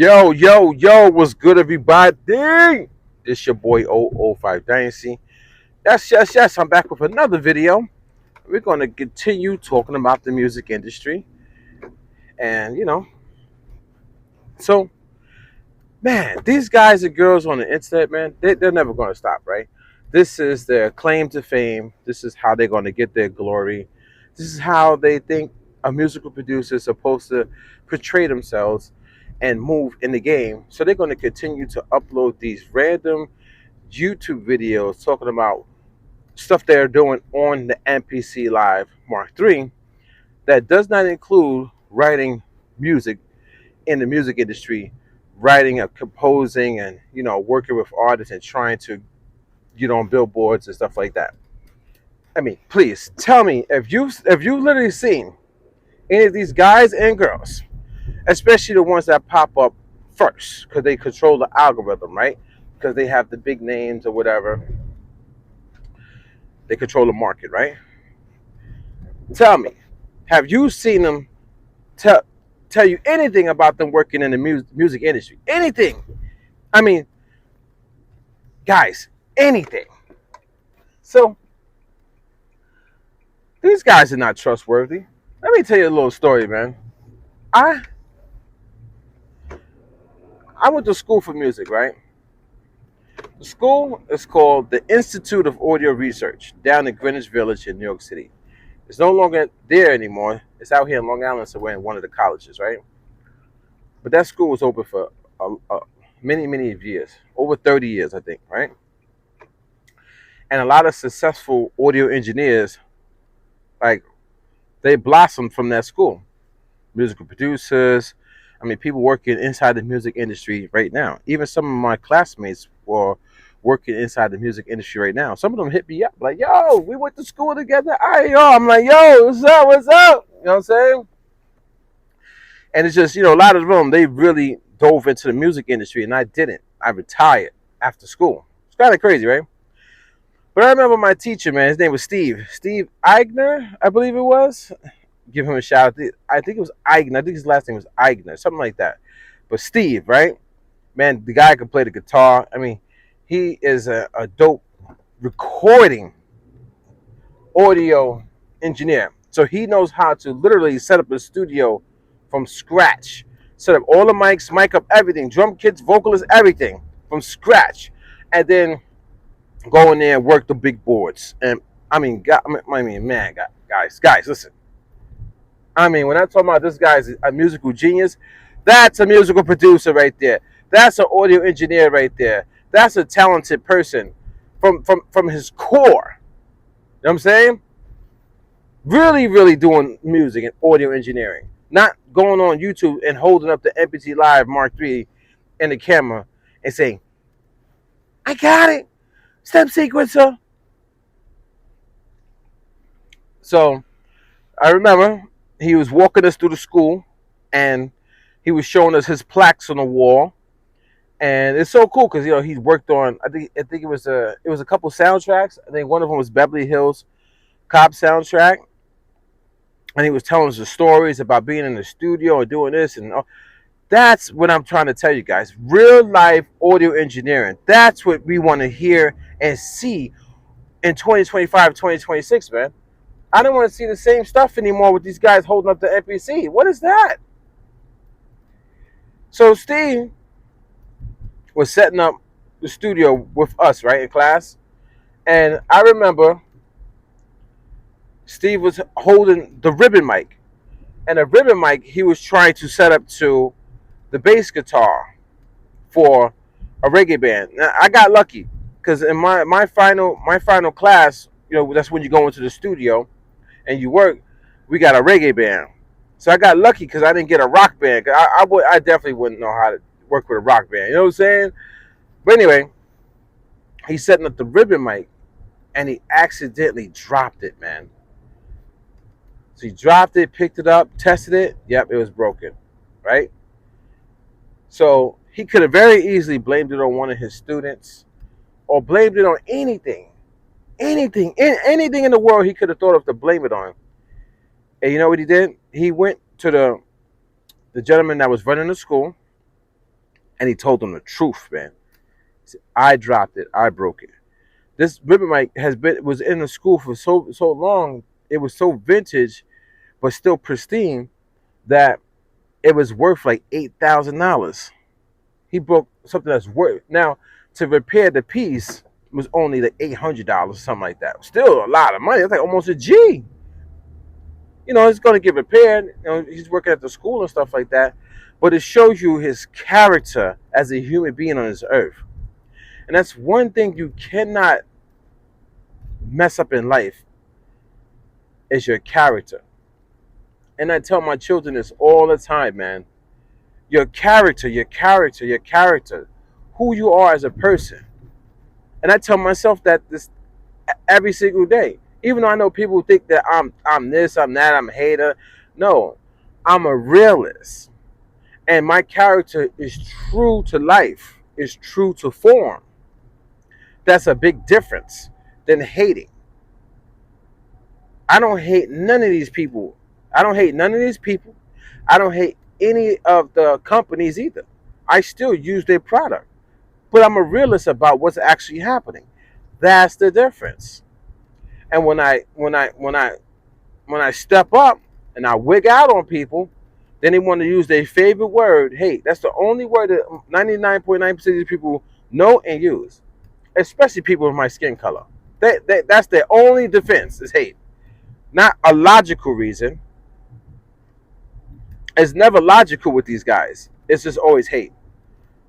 Yo, yo, yo, what's good, everybody? This your boy 005 Dynasty. Yes, yes, yes, I'm back with another video. We're going to continue talking about the music industry. And, so, man, these guys and girls on the internet, man, they're never going to stop, right? This is their claim to fame. This is how they're going to get their glory. This is how they think a musical producer is supposed to portray themselves and move in the game. So they're going to continue to upload these random YouTube videos talking about stuff they're doing on the MPC Live Mark III that does not include writing music in the music industry, writing and composing and working with artists and trying to get on billboards and stuff like that. I mean, please tell me if you've literally seen any of these guys and girls, especially the ones that pop up first because they control the algorithm, right? Because they have the big names or whatever. They control the market, right? Tell me, have you seen them tell tell you anything about them working in the music industry? Anything? I mean, guys, anything. So these guys are not trustworthy. Let me tell you a little story, man. I I went to school for music, right? The school is called the Institute of Audio Research down in Greenwich Village in New York City. It's no longer there anymore. It's out here in Long Island, somewhere in one of the colleges, right? But that school was open for many, many years, over 30 years, I think, right? And a lot of successful audio engineers, like, they blossomed from that school. Musical producers, I mean, people working inside the music industry right now. Even some of my classmates were working inside the music industry right now. Some of them hit me up like, yo, we went to school together. I'm like, yo, what's up? What's up? You know what I'm saying? And it's just, a lot of them, they really dove into the music industry, and I didn't. I retired after school. It's kind of crazy, right? But I remember my teacher, man. His name was Steve. Steve Eigner, I believe it was. Give him a shout out. I think it was Eigner. I think his last name was Eigner, something like that. But Steve, right? Man, the guy can play the guitar. I mean, he is a dope recording audio engineer. So he knows how to literally set up a studio from scratch. Set up all the mics, mic up everything, drum kits, vocalists, everything from scratch. And then go in there and work the big boards. And man, guys, listen. I mean, when I talk about this guy's a musical genius, that's a musical producer right there. That's an audio engineer right there. That's a talented person from his core. You know what I'm saying? Really, really doing music and audio engineering. Not going on YouTube and holding up the MPC Live Mark III in the camera and saying, I got it. Step sequencer. So I remember he was walking us through the school and he was showing us his plaques on the wall. And it's so cool because he's worked on I think it was a couple soundtracks. I think one of them was Beverly Hills Cop soundtrack, and he was telling us the stories about being in the studio and doing this and all. That's what I'm trying to tell you guys. Real life audio engineering. That's what we want to hear and see in 2025, 2026, man. I don't want to see the same stuff anymore with these guys holding up the MPC. What is that? So Steve was setting up the studio with us, right, in class. And I remember Steve was holding the ribbon mic. And the ribbon mic he was trying to set up to the bass guitar for a reggae band. Now, I got lucky because in my final class, that's when you go into the studio and you work. We got a reggae band, so I got lucky because I didn't get a rock band. I definitely wouldn't know how to work with a rock band. You know what I'm saying? But anyway, he's setting up the ribbon mic, and he accidentally dropped it, man. So he dropped it, picked it up, tested it. Yep, it was broken, right? So he could have very easily blamed it on one of his students or blamed it on anything. Anything in the world he could have thought of to blame it on. And you know what he did? He went to the gentleman that was running the school, And he told them the truth, man. He said, I dropped it. I broke it. This ribbon mic was in the school for so long. It was so vintage, but still pristine that it was worth like $8,000. He broke something that's worth now to repair the piece was only like $800, something like that. Still a lot of money. It's like almost a G. You know, it's going to get repaired. You know, he's working at the school and stuff like that. But it shows you his character as a human being on this earth. And that's one thing you cannot mess up in life is your character. And I tell my children this all the time, man. Your character, your character, your character. Who you are as a person. And I tell myself that this every single day. Even though I know people think that I'm this, I'm that, I'm a hater. No, I'm a realist. And my character is true to life, is true to form. That's a big difference than hating. I don't hate none of these people. I don't hate none of these people. I don't hate any of the companies either. I still use their product. But I'm a realist about what's actually happening. That's the difference. And when I step up and I wig out on people, then they want to use their favorite word, hate. That's the only word that 99.9% of these people know and use, especially people with my skin color. That's their only defense is hate. Not a logical reason. It's never logical with these guys. It's just always hate.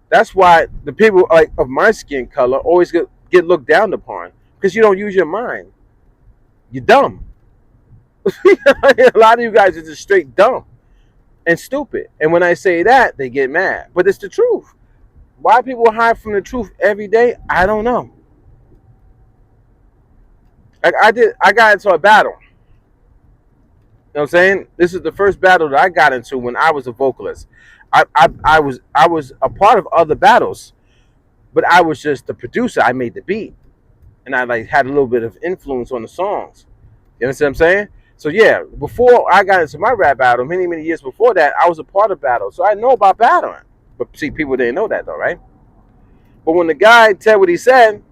That's why the people like of my skin color always get looked down upon because you don't use your mind. You're dumb. A lot of you guys are just straight dumb and stupid. And when I say that, they get mad. But it's the truth. Why people hide from the truth every day, I don't know. Like I got into a battle. You know what I'm saying? This is the first battle that I got into when I was a vocalist. I was a part of other battles, but I was just the producer. I made the beat, and I like had a little bit of influence on the songs. You understand what I'm saying? So yeah, before I got into my rap battle, many years before that, I was a part of battles, so I know about battling. But see, people didn't know that though, right? But when the guy said what he said,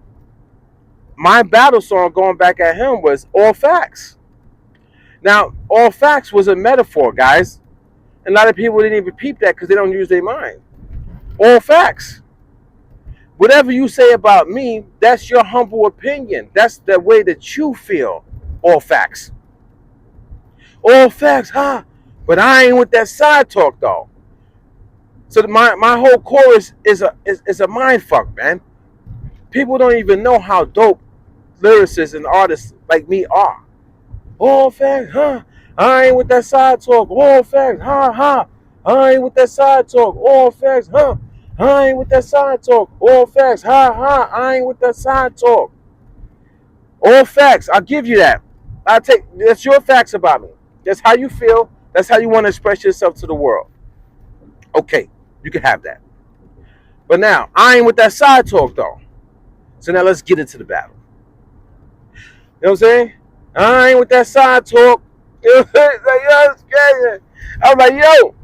my battle song going back at him was All Facts. Now, All Facts was a metaphor, guys. And a lot of people didn't even peep that because they don't use their mind. All facts. Whatever you say about me, that's your humble opinion. That's the way that you feel. All facts. All facts, huh? But I ain't with that side talk, though. So my whole chorus is a mind fuck, man. People don't even know how dope lyricists and artists like me are. All facts, huh? I ain't with that side talk. All facts, ha ha. I ain't with that side talk. All facts, huh? I ain't with that side talk. All facts, ha ha. I ain't with that side talk. All facts, I'll give you that. That's your facts about me. That's how you feel. That's how you want to express yourself to the world. Okay, you can have that. But now, I ain't with that side talk though. So now let's get into the battle. You know what I'm saying? I ain't with that side talk. I'm like, yo,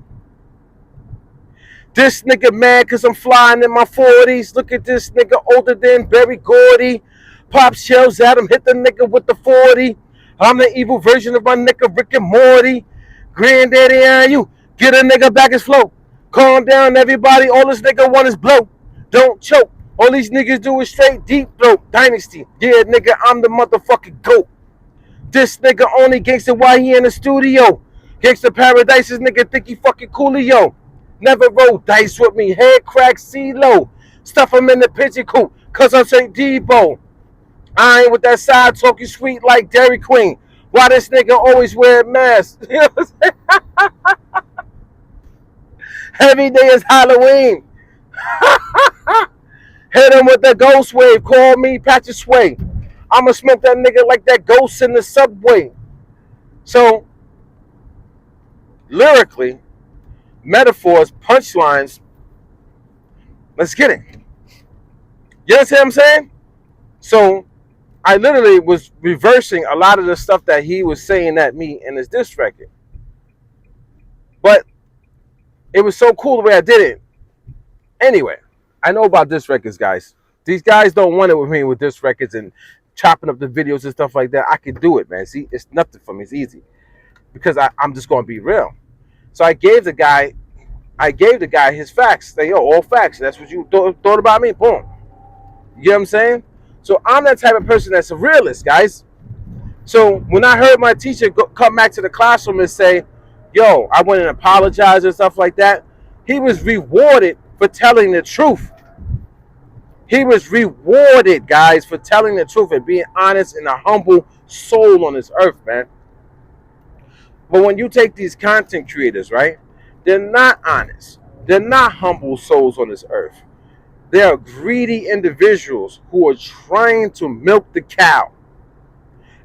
this nigga mad because I'm flying in my 40s. Look at this nigga older than Berry Gordy. Pop shells at him, hit the nigga with the 40. I'm the evil version of my nigga Rick and Morty. Granddaddy, are you? Get a nigga back his flow. Calm down, everybody. All this nigga want is blow. Don't choke. All these niggas do is straight deep throat. Dynasty. Yeah, nigga, I'm the motherfucking GOAT. This nigga only gangsta while he in the studio. Gangsta Paradise's nigga think he fucking coolio. Never roll dice with me. Head crack, CeeLo. Stuff him in the pigeon coop. Cause I'm St. Debo. I ain't with that side talking sweet like Dairy Queen. Why this nigga always wear a mask? You know what I'm saying? Every day is Halloween. Hit him with the Ghost Wav. Call me Patrick Sway. I'ma smoke that nigga like that ghost in the subway. So, lyrically, metaphors, punchlines, let's get it. You understand what I'm saying? So, I literally was reversing a lot of the stuff that he was saying at me in his diss record. But it was so cool the way I did it. Anyway, I know about disc records, guys. These guys don't want it with me with disc records and chopping up the videos and stuff like that. I can do it, man. See, it's nothing for me. It's easy because I'm just gonna be real. So I gave the guy his facts. Say, yo, all facts. That's what you thought about me. Boom. You know what I'm saying? So I'm that type of person that's a realist, guys. So when I heard my teacher come back to the classroom and say, yo, I went and apologized and stuff like that, he was rewarded for telling the truth. He was rewarded, guys, for telling the truth and being honest and a humble soul on this earth, man. But when you take these content creators, right, they're not honest. They're not humble souls on this earth. They are greedy individuals who are trying to milk the cow.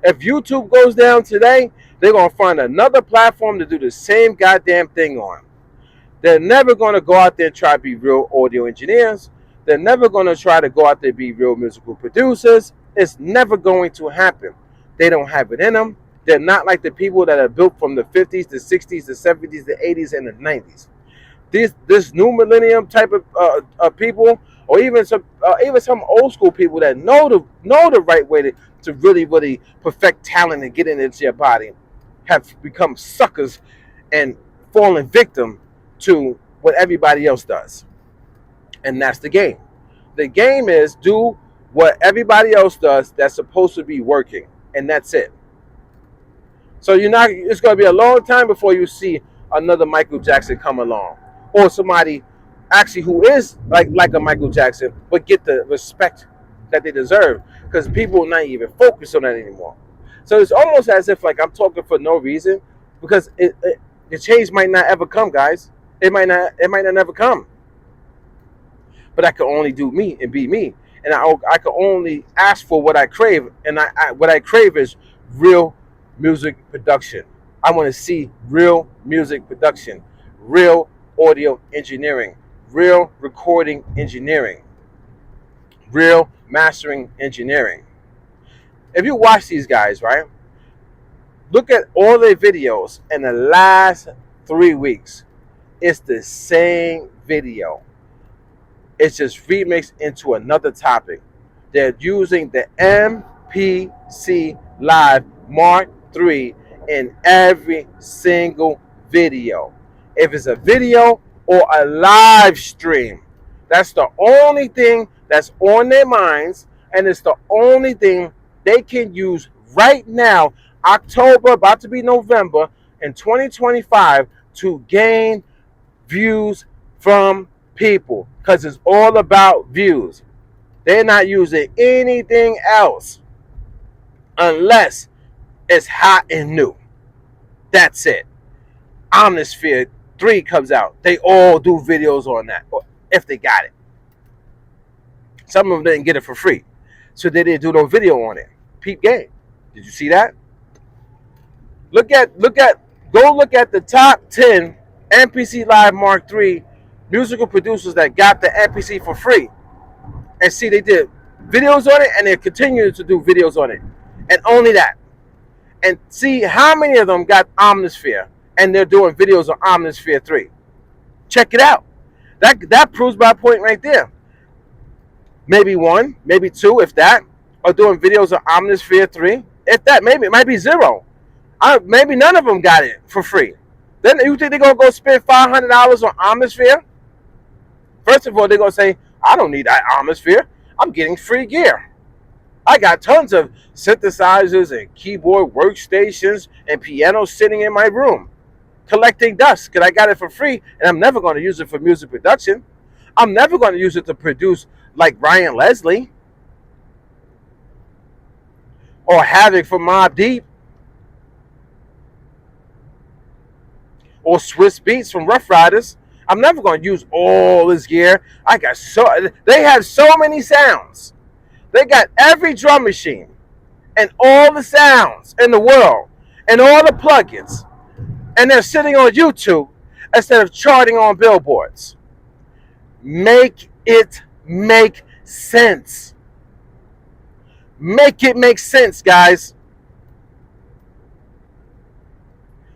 If YouTube goes down today, they're going to find another platform to do the same goddamn thing on. They're never going to go out there and try to be real audio engineers. They're never going to try to go out there and be real musical producers. It's never going to happen. They don't have it in them. They're not like the people that are built from the 50s, the 60s, the 70s, the 80s, and the 90s. This new millennium type of people, or even some old school people that know the right way to really perfect talent and get it into your body, have become suckers and fallen victim to what everybody else does. And that's the game. The game is do what everybody else does that's supposed to be working, and that's it. So it's going to be a long time before you see another Michael Jackson come along, or somebody actually who is like a Michael Jackson, but get the respect that they deserve, because people are not even focused on that anymore. So it's almost as if like I'm talking for no reason, because the change might not ever come, guys. It might not never come. But I can only do me and be me, and I can only ask for what I crave, and what I crave is real music production. I want to see real music production, real audio engineering, real recording engineering, real mastering engineering. If you watch these guys, right, look at all their videos in the last 3 weeks. It's the same video. It's just remixed into another topic. They're using the MPC Live Mark III in every single video. If it's a video or a live stream, that's the only thing that's on their minds, and it's the only thing they can use right now, October, about to be November, in 2025, to gain views from people, because it's all about views. They're not using anything else unless it's hot and new. That's it. Omnisphere 3 comes out. They all do videos on that, or if they got it. Some of them didn't get it for free, so they didn't do no video on it. Peep game. Did you see that? Go look at the top 10 MPC Live Mark III musical producers that got the MPC for free, and see they did videos on it, and they're continuing to do videos on it, and only that. And see how many of them got Omnisphere, and they're doing videos on Omnisphere 3. Check it out. That proves my point right there. Maybe one, maybe two, if that, are doing videos on Omnisphere 3. If that, maybe it might be zero. Maybe none of them got it for free. Then you think they're going to go spend $500 on Omnisphere? First of all, they're going to say, I don't need that Omnisphere. I'm getting free gear. I got tons of synthesizers and keyboard workstations and pianos sitting in my room collecting dust, because I got it for free, and I'm never going to use it for music production. I'm never going to use it to produce like Ryan Leslie or Havoc for Mobb Deep or Swiss Beats from Rough Riders. I'm never going to use all this gear. They have so many sounds. They got every drum machine and all the sounds in the world and all the plugins, and they're sitting on YouTube instead of charting on billboards. Make it make sense. Make it make sense, guys.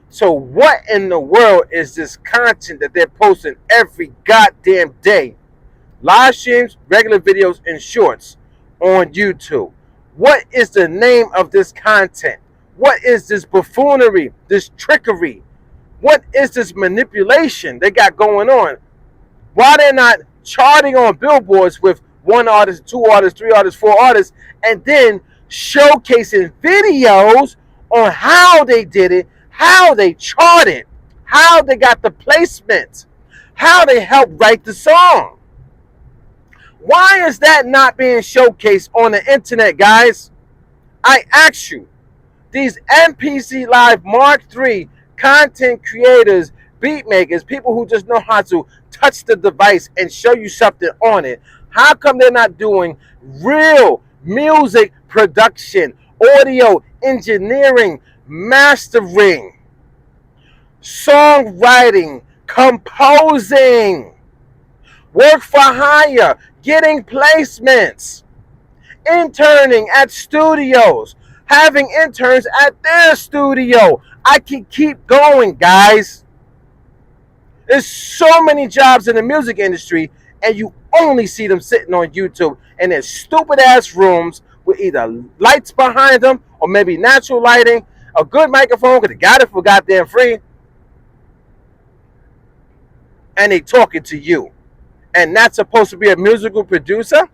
So what in the world is this content that they're posting every goddamn day live streams, regular videos, and shorts on YouTube. What is the name of this content? What is this buffoonery, this trickery? What is this manipulation they got going on? Why they're not charting on billboards with one artist, two artists, three artists, four artists, and then showcasing videos on how they did it, how they charted, how they got the placement, how they helped write the song. Why is that not being showcased on the internet, guys? I ask you, these MPC Live Mark III content creators, beat makers, people who just know how to touch the device and show you something on it, how come they're not doing real music production, audio engineering, mastering, songwriting, composing, work for hire, getting placements, interning at studios, having interns at their studio? I can keep going, guys. There's so many jobs in the music industry, and you only see them sitting on YouTube in their stupid ass rooms with either lights behind them or maybe natural lighting, a good microphone because they got it for goddamn free, and they talking to you. And that's supposed to be a musical producer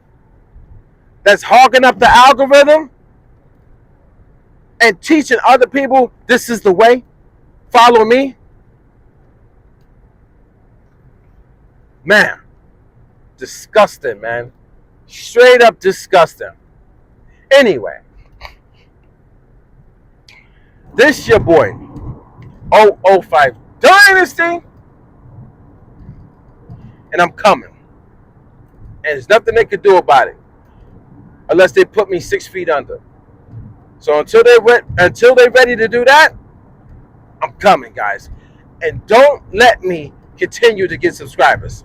that's hogging up the algorithm and teaching other people this is the way, follow me. Man, disgusting, man. Straight up disgusting. Anyway, this your boy, 005 Dynasty, and I'm coming. And there's nothing they could do about it unless they put me 6 feet under. So until they're ready to do that, I'm coming, guys. And don't let me continue to get subscribers.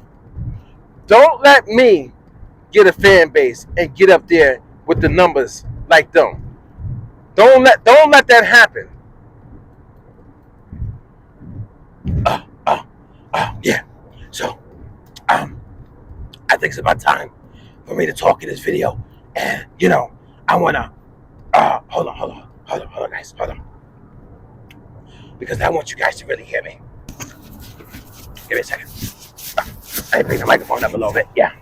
Don't let me get a fan base and get up there with the numbers like them. Don't let that happen. Yeah. So, I think it's about time for me to talk in this video. And I wanna hold on, guys, hold on. Because I want you guys to really hear me. Give me a second. I bring the microphone up a little bit. Yeah.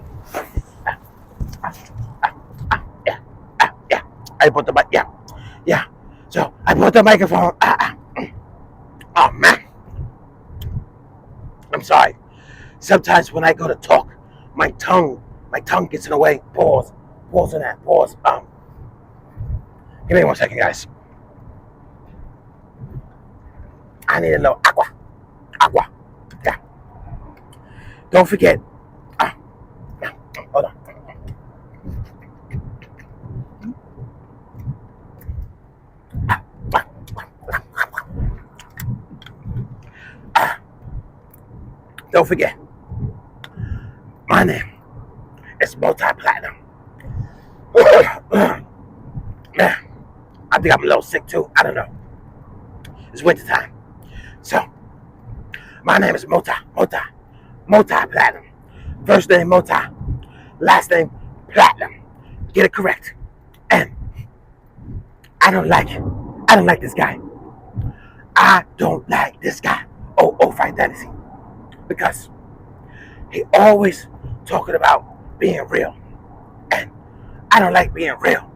Yeah. I put the mic. Yeah. So I put the microphone. Oh man. I'm sorry. Sometimes when I go to talk, my tongue gets in the way. Pause on that. Pause. Give me 1 second, guys. I need a little agua. Yeah. Don't forget. Hold on. Don't forget. My name is multi-platinum. I think I'm a little sick too. I don't know. It's winter time. So, my name is multi-platinum. First name multi, last name platinum. Get it correct. And I don't like this guy. I don't like this guy. 005 Dynasty. Because he always talking about being real. And I don't like being real.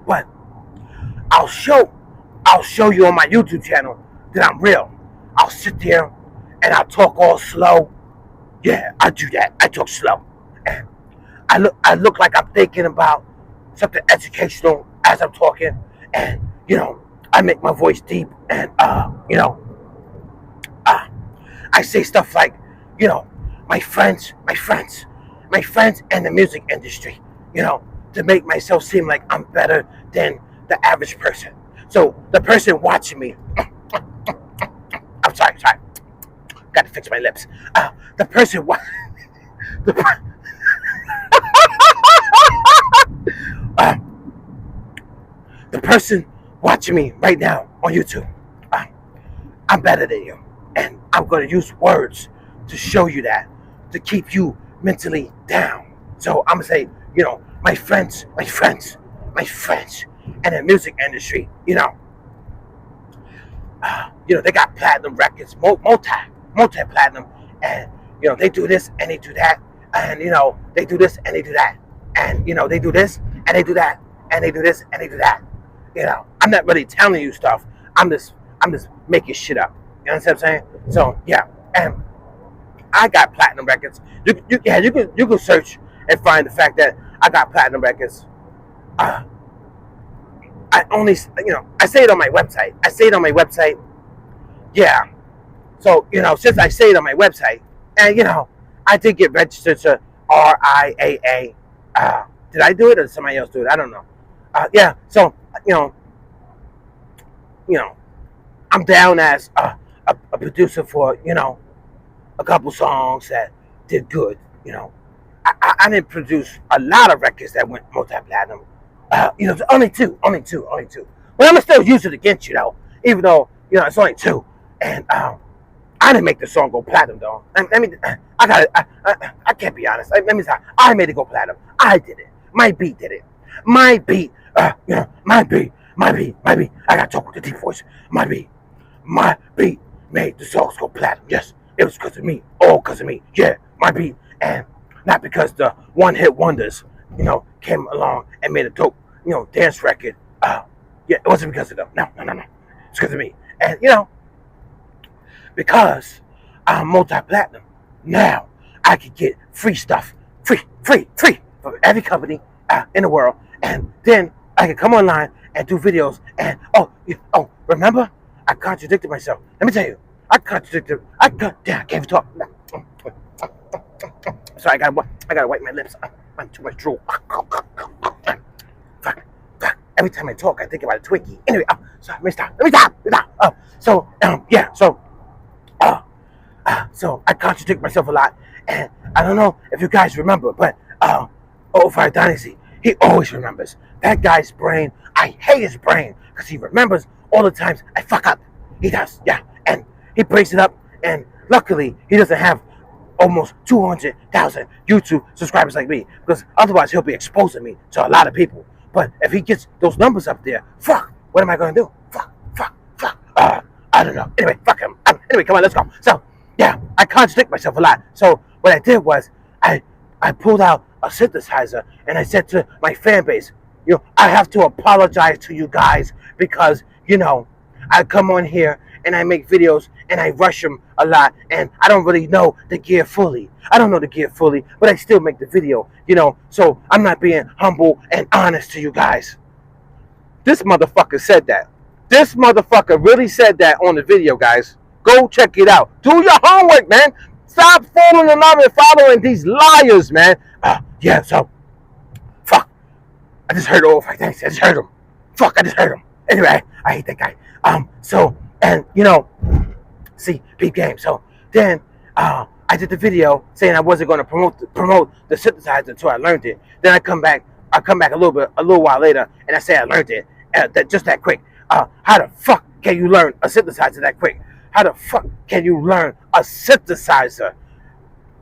But I'll show you on my YouTube channel that I'm real. I'll sit there and I'll talk all slow. Yeah, I do that. I talk slow. And I look like I'm thinking about something educational as I'm talking. And, I make my voice deep. And, I say stuff like, my friends in the music industry, to make myself seem like I'm better than the average person. So the person watching me, I'm sorry, got to fix my lips. The person the person watching me right now on YouTube, I'm better than you. And I'm going to use words to show you that, to keep you mentally down. So I'm gonna say, my friends in the music industry, they got platinum records, multi platinum, and they do this and they do that, and they do this and they do that, and they do this and they do that, and they do this and they do that. I'm not really telling you stuff. I'm just making shit up. You know what I'm saying? So yeah, and I got platinum records. You can search and find the fact that I got platinum records. I only, I say it on my website. Yeah. So, since I say it on my website, and, I did get registered to RIAA. Did I do it or did somebody else do it? I don't know. Yeah. So, I'm down as a producer for, a couple songs that did good, I didn't produce a lot of records that went multi-platinum. Only two. But I'm still use it against you though, even though it's only two. And I didn't make the song go platinum though. I can't be honest. Let me say, I made it go platinum. I did it. My beat did it. My beat. My beat. I gotta talk with the deep voice. My beat made the songs go platinum. Yes, it was because of me. All because of me. Yeah, my beat. And not because the one-hit wonders, came along and made a dope, dance record. Yeah, it wasn't because of them. No. It's because of me. And, because I'm multi-platinum, now I can get free stuff. Free from every company in the world. And then I can come online and do videos. And, remember? I contradicted myself. Let me tell you. I can't even talk. Sorry, I gotta wipe my lips. I'm too much drool. Fuck. Every time I talk, I think about a Twinkie. Anyway, sorry, let me stop. So I contradict myself a lot, and I don't know if you guys remember, but Fire Dynasty, he always remembers. That guy's brain, I hate his brain, because he remembers all the times I fuck up. He does, yeah, and he brings it up, and luckily, he doesn't have almost 200,000 YouTube subscribers like me, because otherwise he'll be exposing me to a lot of people. But if he gets those numbers up there, fuck, what am I going to do? Fuck. I don't know. Anyway, fuck him. Anyway, come on, let's go. So, yeah, I contradict myself a lot. So what I did was I pulled out a synthesizer and I said to my fan base, I have to apologize to you guys because, I come on here and I make videos and I rush them a lot and I don't really know the gear fully. I don't know the gear fully, but I still make the video, so I'm not being humble and honest to you guys. This motherfucker said that. This motherfucker really said that on the video, guys. Go check it out. Do your homework, man. Stop falling in love and following these liars, man. Yeah, so, fuck. I just heard I just heard him. Fuck, I just heard him. Anyway, I hate that guy. See, peep game. So then I did the video saying I wasn't going to promote the synthesizer until I learned it. Then I come back a little while later, and I say I learned it just that quick. How the fuck can you learn a synthesizer that quick? How the fuck can you learn a synthesizer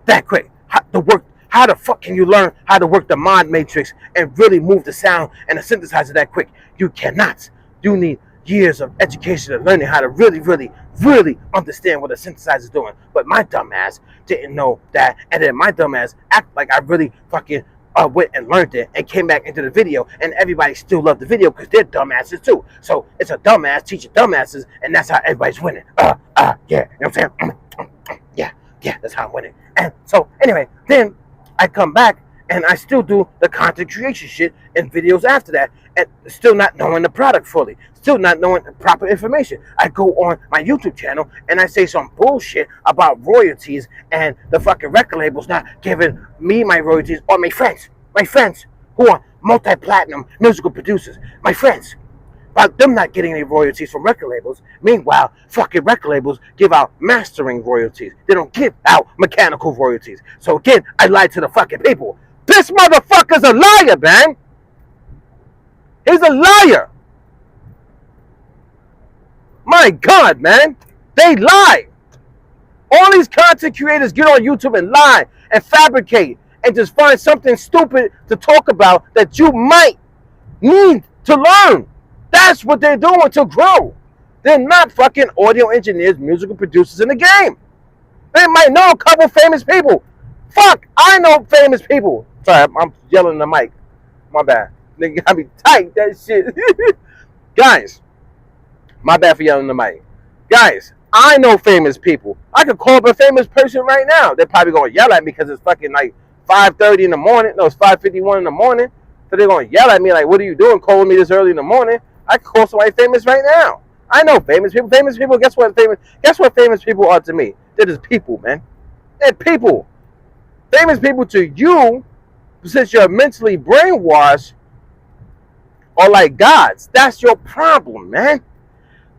that quick? How the fuck can you learn how to work the mod matrix and really move the sound and the synthesizer that quick? You cannot. You need years of education and learning how to really, really, really understand what a synthesizer is doing. But my dumbass didn't know that, and then my dumbass act like I really fucking went and learned it and came back into the video, and everybody still loved the video because they're dumbasses too. So it's a dumbass teaching dumbasses, and that's how everybody's winning. Yeah, you know what I'm saying? Yeah, that's how I'm winning. And so anyway, then I come back and I still do the content creation shit in videos after that, and still not knowing the product fully, still not knowing the proper information. I go on my YouTube channel and I say some bullshit about royalties and the fucking record labels not giving me my royalties, or my friends who are multi-platinum musical producers, my friends, about them not getting any royalties from record labels. Meanwhile, fucking record labels give out mastering royalties. They don't give out mechanical royalties. So again, I lied to the fucking people. This motherfucker's a liar, man. He's a liar. My God, man. They lie. All these content creators get on YouTube and lie and fabricate and just find something stupid to talk about that you might need to learn. That's what they're doing to grow. They're not fucking audio engineers, musical producers in the game. They might know a couple famous people. Fuck, I know famous people. Sorry, I'm yelling in the mic. My bad. Nigga got me tight, that shit. Guys, my bad for yelling in the mic. Guys, I know famous people. I could call up a famous person right now. They're probably going to yell at me because it's fucking like 5:30 in the morning. No, it's 5:51 in the morning. So they're going to yell at me like, what are you doing calling me this early in the morning? I could call somebody famous right now. I know famous people. Famous people, guess what famous people are to me? They're just people, man. They're people. Famous people to you, since you're mentally brainwashed, are like gods. That's your problem, man.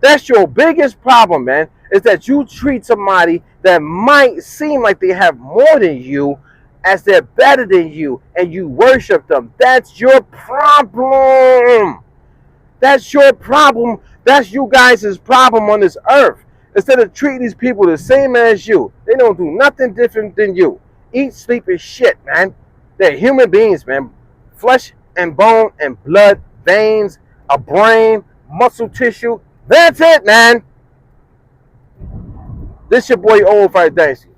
That's your biggest problem, man, is that you treat somebody that might seem like they have more than you as they're better than you, and you worship them. That's your problem. That's your problem. That's you guys' problem on this earth. Instead of treating these people the same as you, they don't do nothing different than you. Eat, sleep, and shit, man. They're human beings, man. Flesh and bone and blood, veins, a brain, muscle tissue. That's it, man. This your boy Old Fight Dynasty.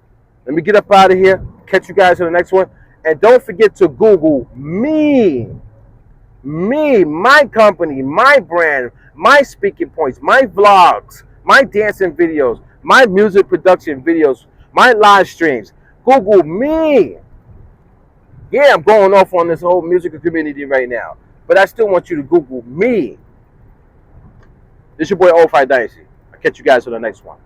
Let me get up out of here. Catch you guys in the next one. And don't forget to Google me, my company, my brand, my speaking points, my vlogs, my dancing videos, my music production videos, my live streams. Google me. Yeah, I'm going off on this whole music community right now, but I still want you to Google me. This your boy Old Fight Dynasty. I'll catch you guys on the next one.